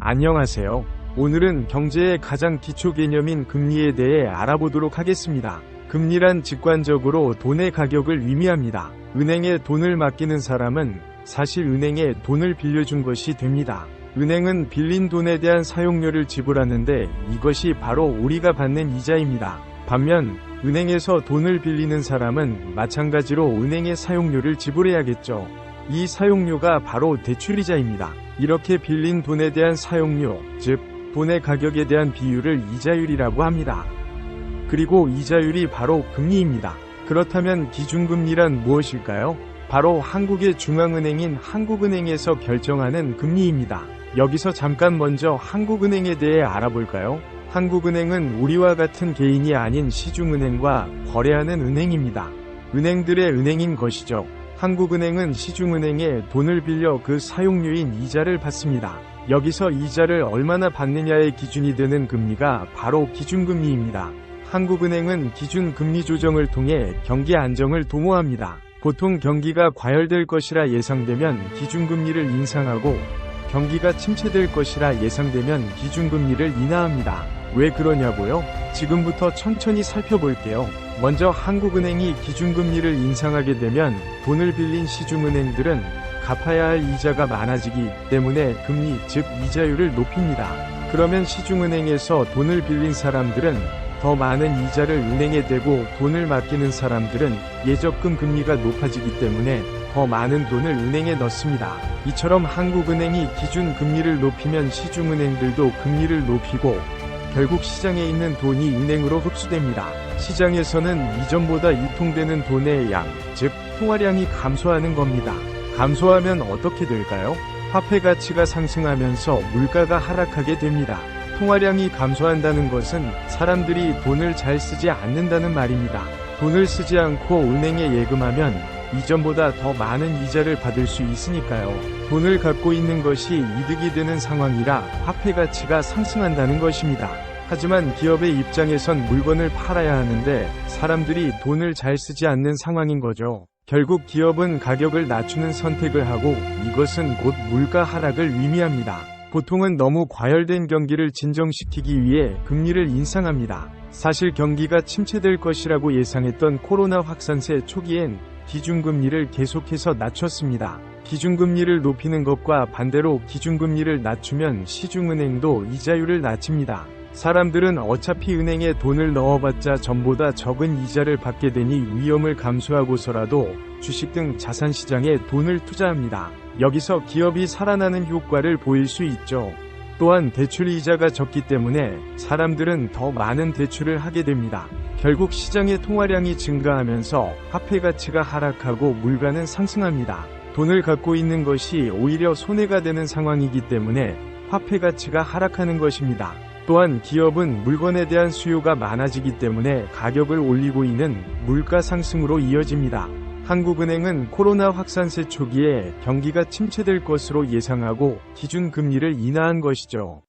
안녕하세요. 오늘은 경제의 가장 기초 개념인 금리에 대해 알아보도록 하겠습니다. 금리란 직관적으로 돈의 가격을 의미합니다. 은행에 돈을 맡기는 사람은 사실 은행에 돈을 빌려준 것이 됩니다. 은행은 빌린 돈에 대한 사용료를 지불하는데 이것이 바로 우리가 받는 이자입니다. 반면 은행에서 돈을 빌리는 사람은 마찬가지로 은행의 사용료를 지불해야겠죠. 이 사용료가 바로 대출이자입니다. 이렇게 빌린 돈에 대한 사용료, 즉 돈의 가격에 대한 비율을 이자율이라고 합니다. 그리고 이자율이 바로 금리입니다. 그렇다면 기준금리란 무엇일까요? 바로 한국의 중앙은행인 한국은행에서 결정하는 금리입니다. 여기서 잠깐 먼저 한국은행에 대해 알아볼까요? 한국은행은 우리와 같은 개인이 아닌 시중은행과 거래하는 은행입니다. 은행들의 은행인 것이죠. 한국은행은 시중은행에 돈을 빌려 그 사용료인 이자를 받습니다. 여기서 이자를 얼마나 받느냐의 기준이 되는 금리가 바로 기준금리입니다. 한국은행은 기준금리 조정을 통해 경기 안정을 도모합니다. 보통 경기가 과열될 것이라 예상되면 기준금리를 인상하고 경기가 침체될 것이라 예상되면 기준금리를 인하합니다. 왜 그러냐고요? 지금부터 천천히 살펴볼게요. 먼저 한국은행이 기준금리를 인상하게 되면 돈을 빌린 시중은행들은 갚아야 할 이자가 많아지기 때문에 금리, 즉 이자율을 높입니다. 그러면 시중은행에서 돈을 빌린 사람들은 더 많은 이자를 은행에 대고 돈을 맡기는 사람들은 예적금 금리가 높아지기 때문에 더 많은 돈을 은행에 넣습니다. 이처럼 한국은행이 기준금리를 높이면 시중은행들도 금리를 높이고 결국 시장에 있는 돈이 은행으로 흡수됩니다. 시장에서는 이전보다 유통되는 돈의 양, 즉 통화량이 감소하는 겁니다. 감소하면 어떻게 될까요? 화폐 가치가 상승하면서 물가가 하락하게 됩니다. 통화량이 감소한다는 것은 사람들이 돈을 잘 쓰지 않는다는 말입니다. 돈을 쓰지 않고 은행에 예금하면 이전보다 더 많은 이자를 받을 수 있으니까요. 돈을 갖고 있는 것이 이득이 되는 상황이라 화폐 가치가 상승한다는 것입니다. 하지만 기업의 입장에선 물건을 팔아야 하는데 사람들이 돈을 잘 쓰지 않는 상황인 거죠. 결국 기업은 가격을 낮추는 선택을 하고 이것은 곧 물가 하락을 의미합니다. 보통은 너무 과열된 경기를 진정시키기 위해 금리를 인상합니다. 사실 경기가 침체될 것이라고 예상했던 코로나 확산세 초기엔 기준금리를 계속해서 낮췄습니다. 기준금리를 높이는 것과 반대로 기준금리를 낮추면 시중은행도 이자율을 낮춥니다. 사람들은 어차피 은행에 돈을 넣어봤자 전보다 적은 이자를 받게 되니 위험을 감수하고서라도 주식 등 자산시장에 돈을 투자합니다. 여기서 기업이 살아나는 효과를 보일 수 있죠. 또한 대출 이자가 적기 때문에 사람들은 더 많은 대출을 하게 됩니다. 결국 시장의 통화량이 증가하면서 화폐 가치가 하락하고 물가는 상승합니다. 돈을 갖고 있는 것이 오히려 손해가 되는 상황이기 때문에 화폐 가치가 하락하는 것입니다. 또한 기업은 물건에 대한 수요가 많아지기 때문에 가격을 올리고 있는 물가 상승으로 이어집니다. 한국은행은 코로나 확산세 초기에 경기가 침체될 것으로 예상하고 기준금리를 인하한 것이죠.